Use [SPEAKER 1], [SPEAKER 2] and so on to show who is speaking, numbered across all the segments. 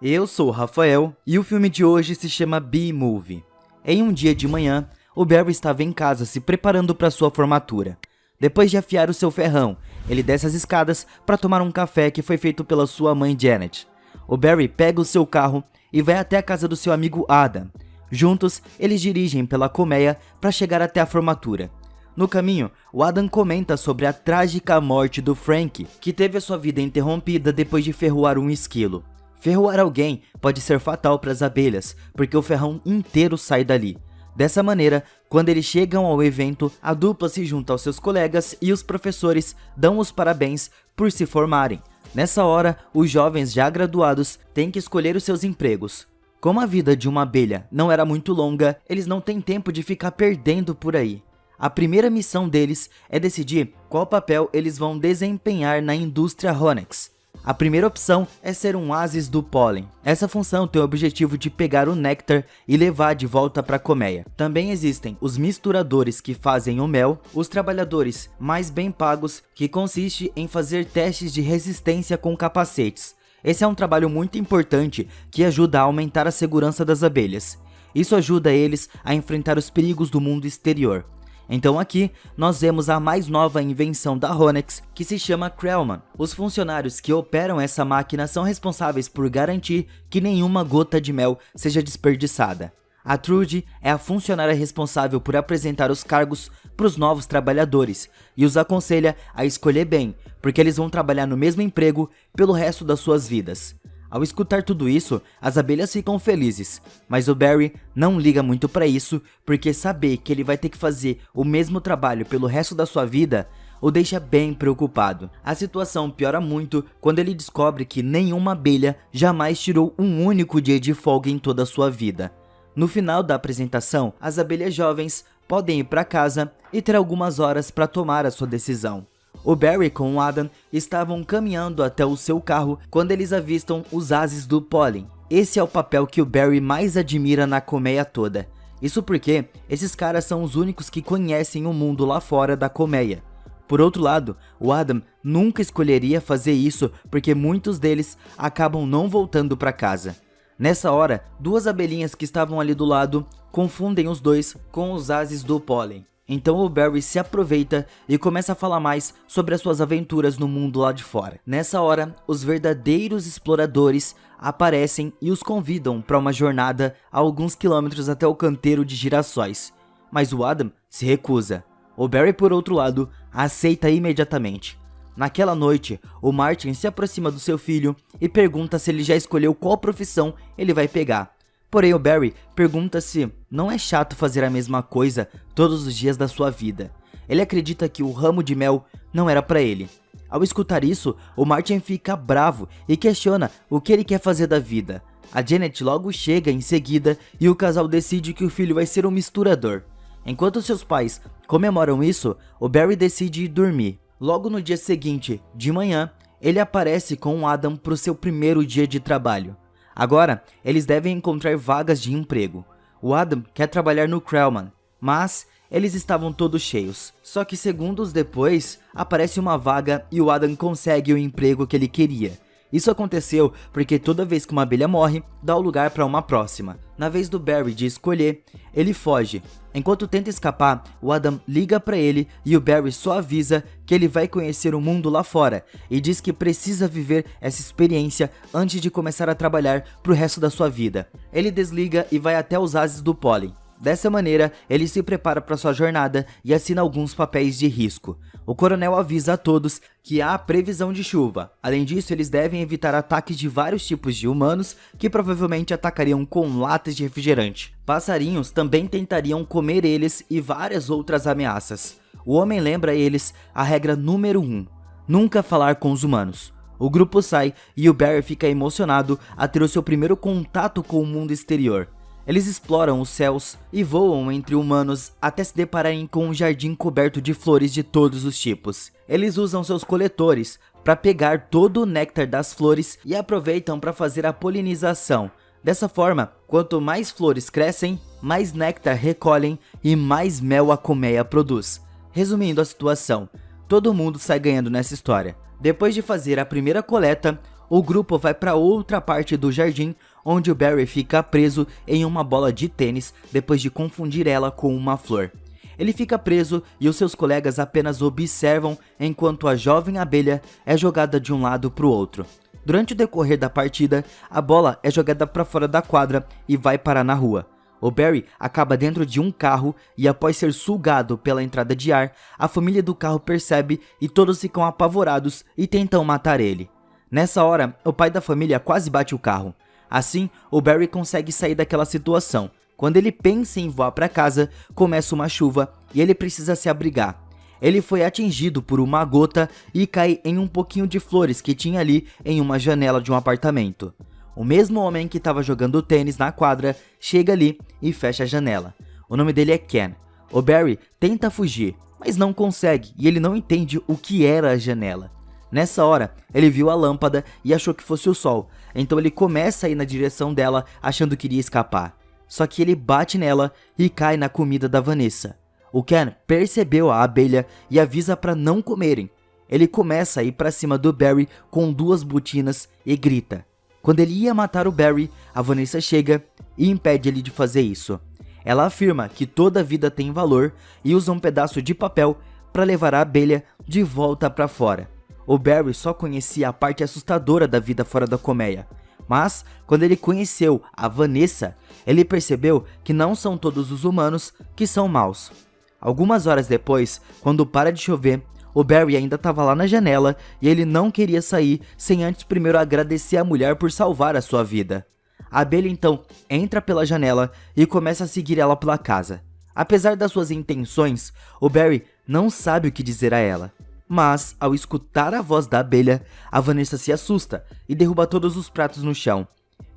[SPEAKER 1] Eu sou o Rafael e o filme de hoje se chama Bee-Movie. Em um dia de manhã, o Barry estava em casa se preparando para sua formatura. Depois de afiar o seu ferrão, ele desce as escadas para tomar um café que foi feito pela sua mãe Janet. O Barry pega o seu carro e vai até a casa do seu amigo Adam. Juntos, eles dirigem pela colmeia para chegar até a formatura. No caminho, o Adam comenta sobre a trágica morte do Frank, que teve a sua vida interrompida depois de ferroar um esquilo. Ferroar alguém pode ser fatal para as abelhas, porque o ferrão inteiro sai dali. Dessa maneira, quando eles chegam ao evento, a dupla se junta aos seus colegas e os professores dão os parabéns por se formarem. Nessa hora, os jovens já graduados têm que escolher os seus empregos. Como a vida de uma abelha não era muito longa, eles não têm tempo de ficar perdendo por aí. A primeira missão deles é decidir qual papel eles vão desempenhar na indústria Honex. A primeira opção é ser um oásis do pólen. Essa função tem o objetivo de pegar o néctar e levar de volta para a colmeia. Também existem os misturadores que fazem o mel, os trabalhadores mais bem pagos, que consiste em fazer testes de resistência com capacetes. Esse é um trabalho muito importante que ajuda a aumentar a segurança das abelhas. Isso ajuda eles a enfrentar os perigos do mundo exterior. Então aqui, nós vemos a mais nova invenção da Honex, que se chama Krellman. Os funcionários que operam essa máquina são responsáveis por garantir que nenhuma gota de mel seja desperdiçada. A Trudy é a funcionária responsável por apresentar os cargos para os novos trabalhadores e os aconselha a escolher bem, porque eles vão trabalhar no mesmo emprego pelo resto das suas vidas. Ao escutar tudo isso, as abelhas ficam felizes, mas o Barry não liga muito pra isso, porque saber que ele vai ter que fazer o mesmo trabalho pelo resto da sua vida o deixa bem preocupado. A situação piora muito quando ele descobre que nenhuma abelha jamais tirou um único dia de folga em toda a sua vida. No final da apresentação, as abelhas jovens podem ir para casa e ter algumas horas para tomar a sua decisão. O Barry com o Adam estavam caminhando até o seu carro quando eles avistam os ases do pólen. Esse é o papel que o Barry mais admira na colmeia toda. Isso porque esses caras são os únicos que conhecem o mundo lá fora da colmeia. Por outro lado, o Adam nunca escolheria fazer isso porque muitos deles acabam não voltando para casa. Nessa hora, duas abelhinhas que estavam ali do lado confundem os dois com os ases do pólen. Então o Barry se aproveita e começa a falar mais sobre as suas aventuras no mundo lá de fora. Nessa hora, os verdadeiros exploradores aparecem e os convidam para uma jornada a alguns quilômetros até o canteiro de girassóis. Mas o Adam se recusa. O Barry, por outro lado, aceita imediatamente. Naquela noite, o Martin se aproxima do seu filho e pergunta se ele já escolheu qual profissão ele vai pegar. Porém, o Barry pergunta se não é chato fazer a mesma coisa todos os dias da sua vida. Ele acredita que o ramo de mel não era para ele. Ao escutar isso, o Martin fica bravo e questiona o que ele quer fazer da vida. A Janet logo chega em seguida e o casal decide que o filho vai ser um misturador. Enquanto seus pais comemoram isso, o Barry decide ir dormir. Logo no dia seguinte, de manhã, ele aparece com o Adam para o seu primeiro dia de trabalho. Agora, eles devem encontrar vagas de emprego. O Adam quer trabalhar no Krellman, mas eles estavam todos cheios. Só que segundos depois, aparece uma vaga e o Adam consegue o emprego que ele queria. Isso aconteceu porque toda vez que uma abelha morre, dá o lugar para uma próxima. Na vez do Barry de escolher, ele foge. Enquanto tenta escapar, o Adam liga para ele e o Barry só avisa que ele vai conhecer o mundo lá fora e diz que precisa viver essa experiência antes de começar a trabalhar pro resto da sua vida. Ele desliga e vai até os ases do pólen. Dessa maneira, ele se prepara para sua jornada e assina alguns papéis de risco. O coronel avisa a todos que há previsão de chuva. Além disso, eles devem evitar ataques de vários tipos de humanos que provavelmente atacariam com latas de refrigerante. Passarinhos também tentariam comer eles e várias outras ameaças. O homem lembra a eles a regra número 1: nunca falar com os humanos. O grupo sai e o Barry fica emocionado a ter o seu primeiro contato com o mundo exterior. Eles exploram os céus e voam entre humanos até se depararem com um jardim coberto de flores de todos os tipos. Eles usam seus coletores para pegar todo o néctar das flores e aproveitam para fazer a polinização. Dessa forma, quanto mais flores crescem, mais néctar recolhem e mais mel a colmeia produz. Resumindo a situação, todo mundo sai ganhando nessa história. Depois de fazer a primeira coleta, o grupo vai para outra parte do jardim, onde o Barry fica preso em uma bola de tênis depois de confundir ela com uma flor. Ele fica preso e os seus colegas apenas observam enquanto a jovem abelha é jogada de um lado para o outro. Durante o decorrer da partida, a bola é jogada para fora da quadra e vai parar na rua. O Barry acaba dentro de um carro e, após ser sugado pela entrada de ar, a família do carro percebe e todos ficam apavorados e tentam matar ele. Nessa hora, o pai da família quase bate o carro. Assim, o Barry consegue sair daquela situação. Quando ele pensa em voar para casa, começa uma chuva e ele precisa se abrigar. Ele foi atingido por uma gota e cai em um pouquinho de flores que tinha ali em uma janela de um apartamento. O mesmo homem que estava jogando tênis na quadra chega ali e fecha a janela. O nome dele é Ken. O Barry tenta fugir, mas não consegue e ele não entende o que era a janela. Nessa hora, ele viu a lâmpada e achou que fosse o sol, então ele começa a ir na direção dela achando que iria escapar. Só que ele bate nela e cai na comida da Vanessa. O Ken percebeu a abelha e avisa para não comerem. Ele começa a ir para cima do Barry com 2 botinas e grita. Quando ele ia matar o Barry, a Vanessa chega e impede ele de fazer isso. Ela afirma que toda vida tem valor e usa um pedaço de papel para levar a abelha de volta para fora. O Barry só conhecia a parte assustadora da vida fora da colmeia. Mas, quando ele conheceu a Vanessa, ele percebeu que não são todos os humanos que são maus. Algumas horas depois, quando para de chover, o Barry ainda estava lá na janela e ele não queria sair sem antes primeiro agradecer a mulher por salvar a sua vida. A abelha então entra pela janela e começa a seguir ela pela casa. Apesar das suas intenções, o Barry não sabe o que dizer a ela. Mas, ao escutar a voz da abelha, a Vanessa se assusta e derruba todos os pratos no chão.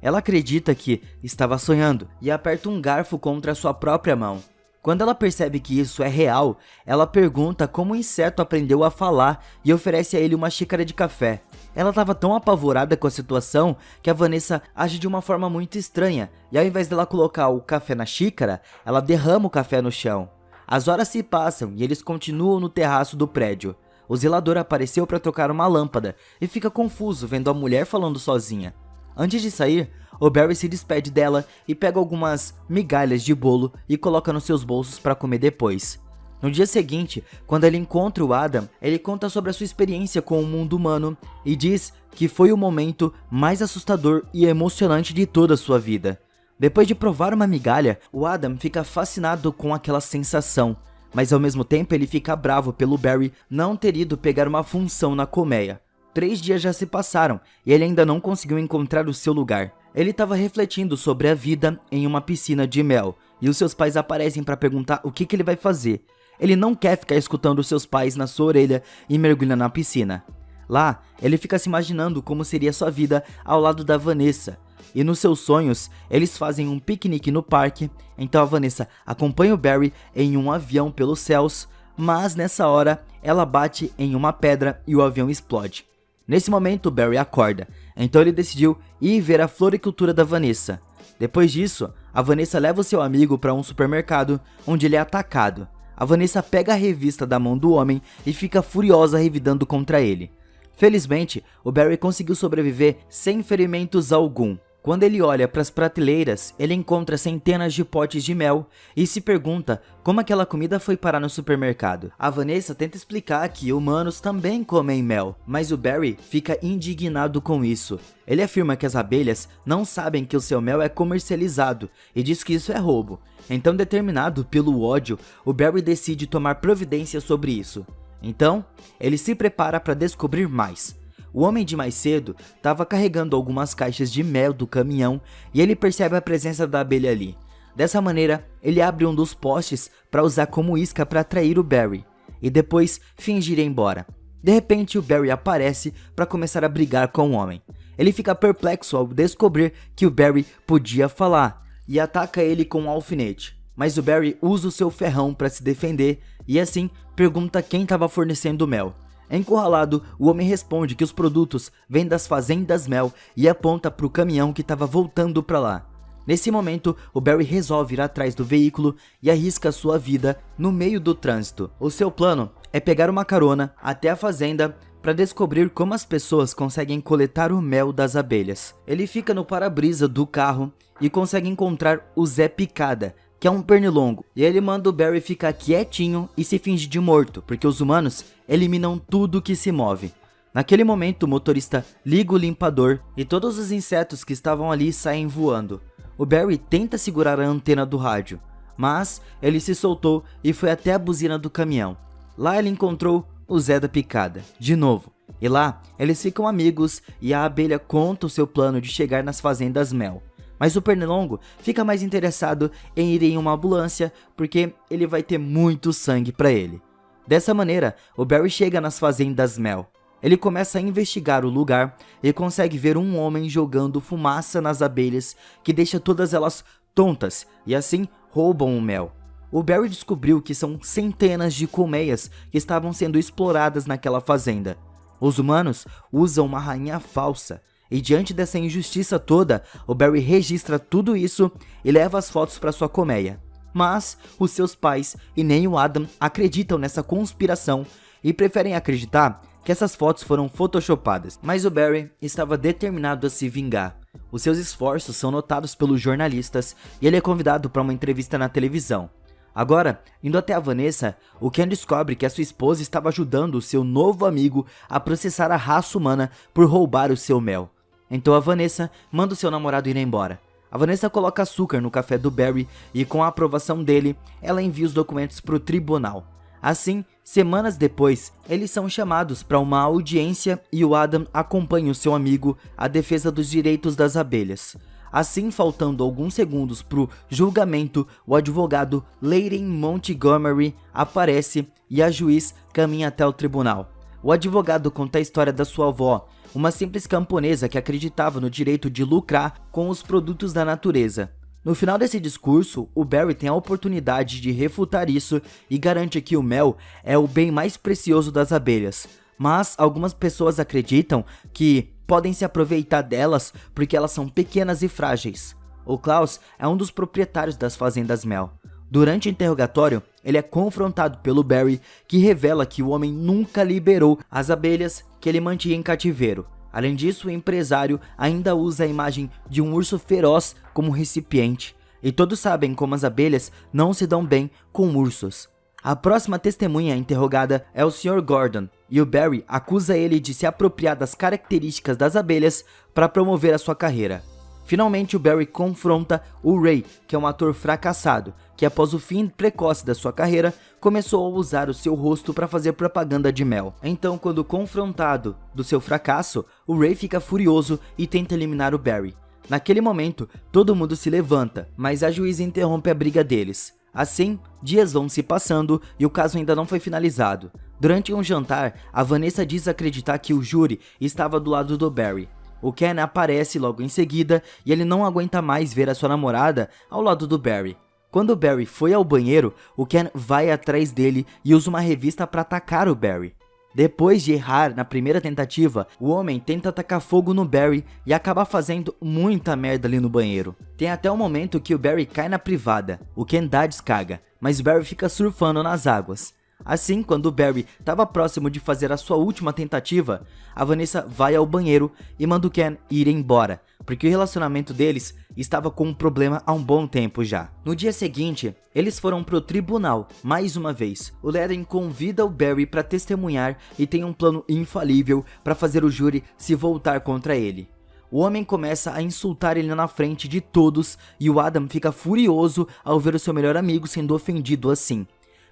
[SPEAKER 1] Ela acredita que estava sonhando e aperta um garfo contra sua própria mão. Quando ela percebe que isso é real, ela pergunta como o inseto aprendeu a falar e oferece a ele uma xícara de café. Ela estava tão apavorada com a situação que a Vanessa age de uma forma muito estranha e ao invés dela colocar o café na xícara, ela derrama o café no chão. As horas se passam e eles continuam no terraço do prédio. O zelador apareceu para trocar uma lâmpada e fica confuso vendo a mulher falando sozinha. Antes de sair, o Barry se despede dela e pega algumas migalhas de bolo e coloca nos seus bolsos para comer depois. No dia seguinte, quando ele encontra o Adam, ele conta sobre a sua experiência com o mundo humano e diz que foi o momento mais assustador e emocionante de toda a sua vida. Depois de provar uma migalha, o Adam fica fascinado com aquela sensação, mas ao mesmo tempo ele fica bravo pelo Barry não ter ido pegar uma função na colmeia. 3 dias já se passaram e ele ainda não conseguiu encontrar o seu lugar. Ele estava refletindo sobre a vida em uma piscina de mel e os seus pais aparecem para perguntar o que ele vai fazer. Ele não quer ficar escutando seus pais na sua orelha e mergulha na piscina. Lá, ele fica se imaginando como seria sua vida ao lado da Vanessa. E nos seus sonhos, eles fazem um piquenique no parque, então a Vanessa acompanha o Barry em um avião pelos céus, mas nessa hora, ela bate em uma pedra e o avião explode. Nesse momento, o Barry acorda, então ele decidiu ir ver a floricultura da Vanessa. Depois disso, a Vanessa leva o seu amigo para um supermercado, onde ele é atacado. A Vanessa pega a revista da mão do homem e fica furiosa revidando contra ele. Felizmente, o Barry conseguiu sobreviver sem ferimentos algum. Quando ele olha para as prateleiras, ele encontra centenas de potes de mel e se pergunta como aquela comida foi parar no supermercado. A Vanessa tenta explicar que humanos também comem mel, mas o Barry fica indignado com isso. Ele afirma que as abelhas não sabem que o seu mel é comercializado e diz que isso é roubo. Então, determinado pelo ódio, o Barry decide tomar providência sobre isso. Então, ele se prepara para descobrir mais. O homem de mais cedo estava carregando algumas caixas de mel do caminhão e ele percebe a presença da abelha ali. Dessa maneira, ele abre um dos postes para usar como isca para atrair o Barry e depois fingir ir embora. De repente, o Barry aparece para começar a brigar com o homem. Ele fica perplexo ao descobrir que o Barry podia falar e ataca ele com um alfinete. Mas o Barry usa o seu ferrão para se defender e assim pergunta quem estava fornecendo o mel. Encurralado, o homem responde que os produtos vêm das fazendas mel e aponta para o caminhão que estava voltando para lá. Nesse momento, o Barry resolve ir atrás do veículo e arrisca sua vida no meio do trânsito. O seu plano é pegar uma carona até a fazenda para descobrir como as pessoas conseguem coletar o mel das abelhas. Ele fica no para-brisa do carro e consegue encontrar o Zé Picada, que é um pernilongo, e ele manda o Barry ficar quietinho e se fingir de morto, porque os humanos eliminam tudo que se move. Naquele momento, o motorista liga o limpador e todos os insetos que estavam ali saem voando. O Barry tenta segurar a antena do rádio, mas ele se soltou e foi até a buzina do caminhão. Lá ele encontrou o Zé da Picada, de novo, e lá eles ficam amigos e a abelha conta o seu plano de chegar nas fazendas mel. Mas o pernilongo fica mais interessado em ir em uma ambulância porque ele vai ter muito sangue para ele. Dessa maneira, o Barry chega nas fazendas mel. Ele começa a investigar o lugar e consegue ver um homem jogando fumaça nas abelhas que deixa todas elas tontas e assim roubam o mel. O Barry descobriu que são centenas de colmeias que estavam sendo exploradas naquela fazenda. Os humanos usam uma rainha falsa. E diante dessa injustiça toda, o Barry registra tudo isso e leva as fotos para sua colmeia. Mas os seus pais e nem o Adam acreditam nessa conspiração e preferem acreditar que essas fotos foram photoshopadas. Mas o Barry estava determinado a se vingar. Os seus esforços são notados pelos jornalistas e ele é convidado para uma entrevista na televisão. Agora, indo até a Vanessa, o Ken descobre que a sua esposa estava ajudando o seu novo amigo a processar a raça humana por roubar o seu mel. Então a Vanessa manda o seu namorado ir embora. A Vanessa coloca açúcar no café do Barry e com a aprovação dele, ela envia os documentos para o tribunal. Assim, semanas depois, eles são chamados para uma audiência e o Adam acompanha o seu amigo à defesa dos direitos das abelhas. Assim, faltando alguns segundos para o julgamento, o advogado Leighton Montgomery aparece e a juiz caminha até o tribunal. O advogado conta a história da sua avó, uma simples camponesa que acreditava no direito de lucrar com os produtos da natureza. No final desse discurso, o Barry tem a oportunidade de refutar isso e garante que o mel é o bem mais precioso das abelhas. Mas algumas pessoas acreditam que podem se aproveitar delas porque elas são pequenas e frágeis. O Klaus é um dos proprietários das fazendas mel. Durante o interrogatório, ele é confrontado pelo Barry, que revela que o homem nunca liberou as abelhas que ele mantinha em cativeiro. Além disso, o empresário ainda usa a imagem de um urso feroz como recipiente. E todos sabem como as abelhas não se dão bem com ursos. A próxima testemunha interrogada é o Sr. Gordon, e o Barry acusa ele de se apropriar das características das abelhas para promover a sua carreira. Finalmente, o Barry confronta o Ray, que é um ator fracassado, que após o fim precoce da sua carreira, começou a usar o seu rosto para fazer propaganda de mel. Então, quando confrontado do seu fracasso, o Ray fica furioso e tenta eliminar o Barry. Naquele momento, todo mundo se levanta, mas a juíza interrompe a briga deles. Assim, dias vão se passando e o caso ainda não foi finalizado. Durante um jantar, a Vanessa diz acreditar que o júri estava do lado do Barry. O Ken aparece logo em seguida e ele não aguenta mais ver a sua namorada ao lado do Barry. Quando o Barry foi ao banheiro, o Ken vai atrás dele e usa uma revista para atacar o Barry. Depois de errar na primeira tentativa, o homem tenta atacar fogo no Barry e acaba fazendo muita merda ali no banheiro. Tem até o momento que o Barry cai na privada. O Ken dá descarga, mas o Barry fica surfando nas águas. Assim, quando o Barry estava próximo de fazer a sua última tentativa, a Vanessa vai ao banheiro e manda o Ken ir embora, porque o relacionamento deles estava com um problema há um bom tempo já. No dia seguinte, eles foram pro tribunal, mais uma vez. O Leighton convida o Barry para testemunhar e tem um plano infalível para fazer o júri se voltar contra ele. O homem começa a insultar ele na frente de todos e o Adam fica furioso ao ver o seu melhor amigo sendo ofendido assim.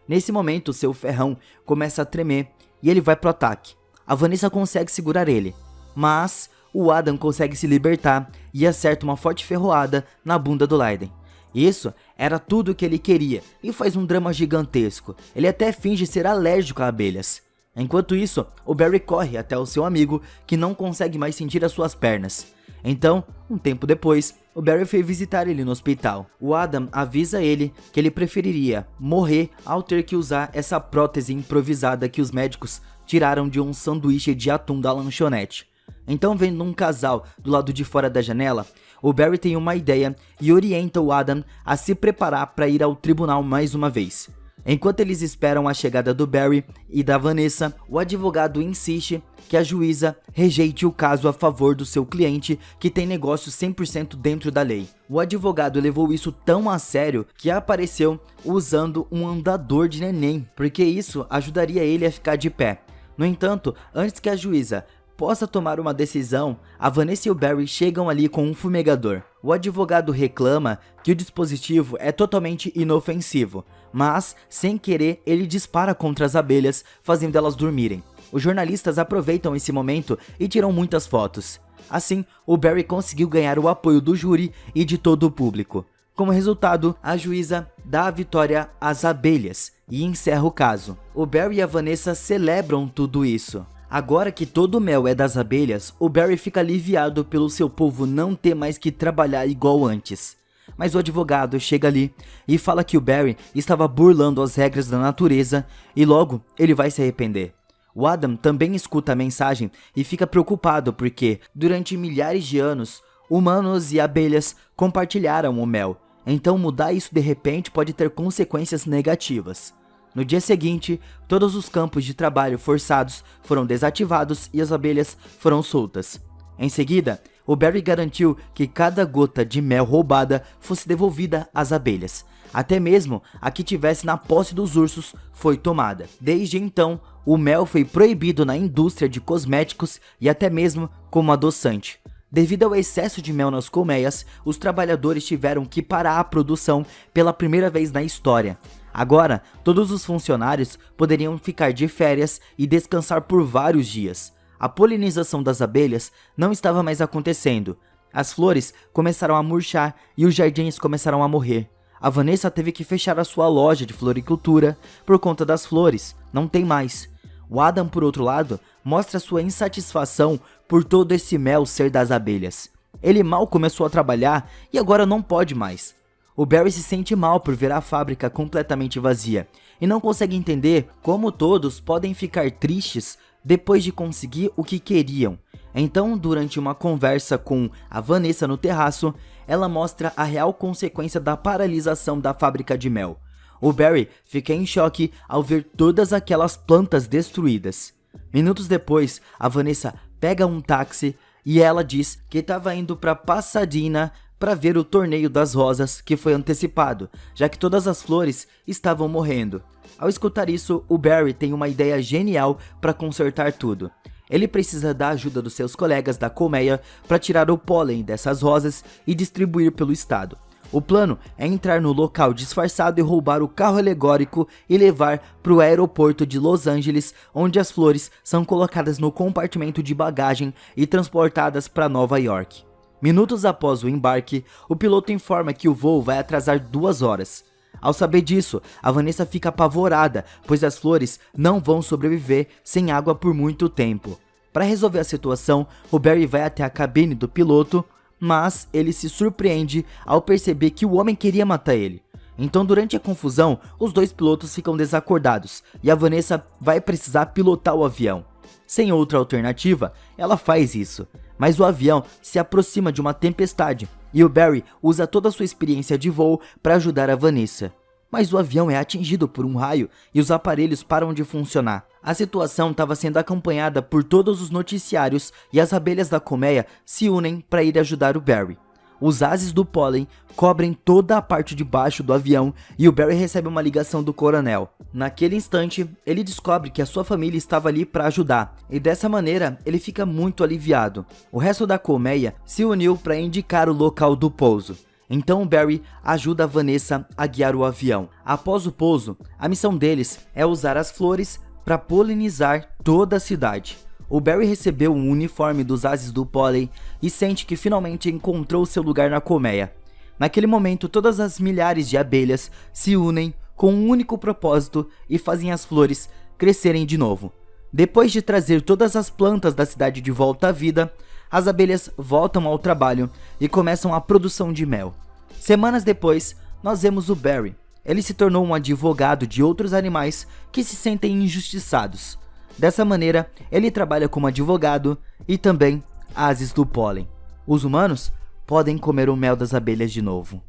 [SPEAKER 1] Nesse momento, seu ferrão começa a tremer e ele vai pro ataque. A Vanessa consegue segurar ele, mas o Adam consegue se libertar e acerta uma forte ferroada na bunda do Leighton. Isso era tudo o que ele queria e faz um drama gigantesco. Ele até finge ser alérgico a abelhas. Enquanto isso, o Barry corre até o seu amigo que não consegue mais sentir as suas pernas. Então, um tempo depois, o Barry foi visitar ele no hospital. O Adam avisa ele que ele preferiria morrer ao ter que usar essa prótese improvisada que os médicos tiraram de um sanduíche de atum da lanchonete. Então, vendo um casal do lado de fora da janela, o Barry tem uma ideia e orienta o Adam a se preparar para ir ao tribunal mais uma vez. Enquanto eles esperam a chegada do Barry e da Vanessa, o advogado insiste que a juíza rejeite o caso a favor do seu cliente, que tem negócio 100% dentro da lei. O advogado levou isso tão a sério que apareceu usando um andador de neném, porque isso ajudaria ele a ficar de pé. No entanto, antes que a juíza possa tomar uma decisão, a Vanessa e o Barry chegam ali com um fumegador. O advogado reclama que o dispositivo é totalmente inofensivo, mas, sem querer, ele dispara contra as abelhas, fazendo elas dormirem. Os jornalistas aproveitam esse momento e tiram muitas fotos. Assim, o Barry conseguiu ganhar o apoio do júri e de todo o público. Como resultado, a juíza dá a vitória às abelhas e encerra o caso. O Barry e a Vanessa celebram tudo isso. Agora que todo o mel é das abelhas, o Barry fica aliviado pelo seu povo não ter mais que trabalhar igual antes. Mas o advogado chega ali e fala que o Barry estava burlando as regras da natureza e logo ele vai se arrepender. O Adam também escuta a mensagem e fica preocupado porque, durante milhares de anos, humanos e abelhas compartilharam o mel. Então mudar isso de repente pode ter consequências negativas. No dia seguinte, todos os campos de trabalho forçados foram desativados e as abelhas foram soltas. Em seguida, o Barry garantiu que cada gota de mel roubada fosse devolvida às abelhas. Até mesmo a que tivesse na posse dos ursos foi tomada. Desde então, o mel foi proibido na indústria de cosméticos e até mesmo como adoçante. Devido ao excesso de mel nas colmeias, os trabalhadores tiveram que parar a produção pela primeira vez na história. Agora, todos os funcionários poderiam ficar de férias e descansar por vários dias. A polinização das abelhas não estava mais acontecendo. As flores começaram a murchar e os jardins começaram a morrer. A Vanessa teve que fechar a sua loja de floricultura por conta das flores, não tem mais. O Adam, por outro lado, mostra sua insatisfação por todo esse mel ser das abelhas. Ele mal começou a trabalhar e agora não pode mais. O Barry se sente mal por ver a fábrica completamente vazia e não consegue entender como todos podem ficar tristes depois de conseguir o que queriam. Então, durante uma conversa com a Vanessa no terraço, ela mostra a real consequência da paralisação da fábrica de mel. O Barry fica em choque ao ver todas aquelas plantas destruídas. Minutos depois, a Vanessa pega um táxi e ela diz que estava indo para Pasadena para ver o torneio das rosas que foi antecipado, já que todas as flores estavam morrendo. Ao escutar isso, o Barry tem uma ideia genial para consertar tudo. Ele precisa da ajuda dos seus colegas da colmeia para tirar o pólen dessas rosas e distribuir pelo estado. O plano é entrar no local disfarçado e roubar o carro alegórico e levar para o aeroporto de Los Angeles, onde as flores são colocadas no compartimento de bagagem e transportadas para Nova York. Minutos após o embarque, o piloto informa que o voo vai atrasar 2 horas. Ao saber disso, a Vanessa fica apavorada, pois as flores não vão sobreviver sem água por muito tempo. Para resolver a situação, o Barry vai até a cabine do piloto, mas ele se surpreende ao perceber que o homem queria matar ele. Então, durante a confusão, os dois pilotos ficam desacordados e a Vanessa vai precisar pilotar o avião. Sem outra alternativa, ela faz isso, mas o avião se aproxima de uma tempestade e o Barry usa toda a sua experiência de voo para ajudar a Vanessa. Mas o avião é atingido por um raio e os aparelhos param de funcionar. A situação estava sendo acompanhada por todos os noticiários e as abelhas da colmeia se unem para ir ajudar o Barry. Os ases do pólen cobrem toda a parte de baixo do avião e o Barry recebe uma ligação do coronel. Naquele instante, ele descobre que a sua família estava ali para ajudar e dessa maneira ele fica muito aliviado. O resto da colmeia se uniu para indicar o local do pouso. Então o Barry ajuda a Vanessa a guiar o avião. Após o pouso, a missão deles é usar as flores para polinizar toda a cidade. O Barry recebeu um uniforme dos ases do pólen e sente que finalmente encontrou seu lugar na colmeia. Naquele momento, todas as milhares de abelhas se unem com um único propósito e fazem as flores crescerem de novo. Depois de trazer todas as plantas da cidade de volta à vida, as abelhas voltam ao trabalho e começam a produção de mel. Semanas depois, nós vemos o Barry. Ele se tornou um advogado de outros animais que se sentem injustiçados. Dessa maneira, ele trabalha como advogado e também ases do pólen. Os humanos podem comer o mel das abelhas de novo.